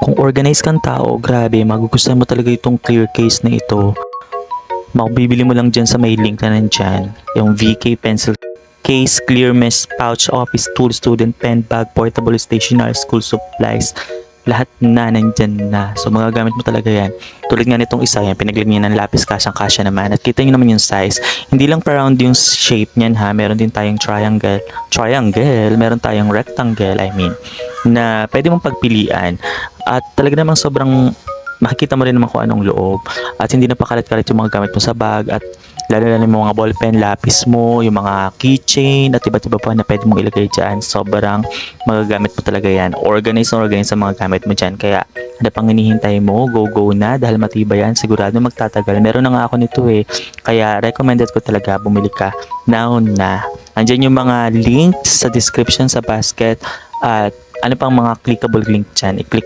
Kung organized kang tao, grabe, magugustuhan mo talaga itong clear case na ito. Makabibili mo lang dyan sa may link na nandyan. Yung VK Pencil Case, Clear Mesh Pouch, Office Tool, Student Pen, Bag, Portable Stationery, School Supplies. Lahat na nandyan na. So magagamit mo talaga yan. Tulad nga nitong isa, yan, pinaglagyan ng lapis, kasyang-kasya naman. At kita nyo naman yung size. Hindi lang pa round yung shape niyan ha. Meron din tayong triangle. Meron tayong rectangle, na pwede mong pagpilian. At talaga namang sobrang makikita mo rin naman kung anong loob. At hindi na pakalat-kalat yung mga gamit mo sa bag. At lalo yung mga ballpen, lapis mo, yung mga keychain, at iba't iba pa na pwede mong ilagay dyan. Sobrang magagamit mo talaga yan. Organize sa mga gamit mo dyan. Kaya ano pang hinihintay mo? Go na dahil matibay yan. Sigurado magtatagal. Meron na nga ako nito eh. Kaya recommended ko talaga bumili ka now na. Andyan yung mga links sa description sa basket at ano pang mga clickable link dyan. I-click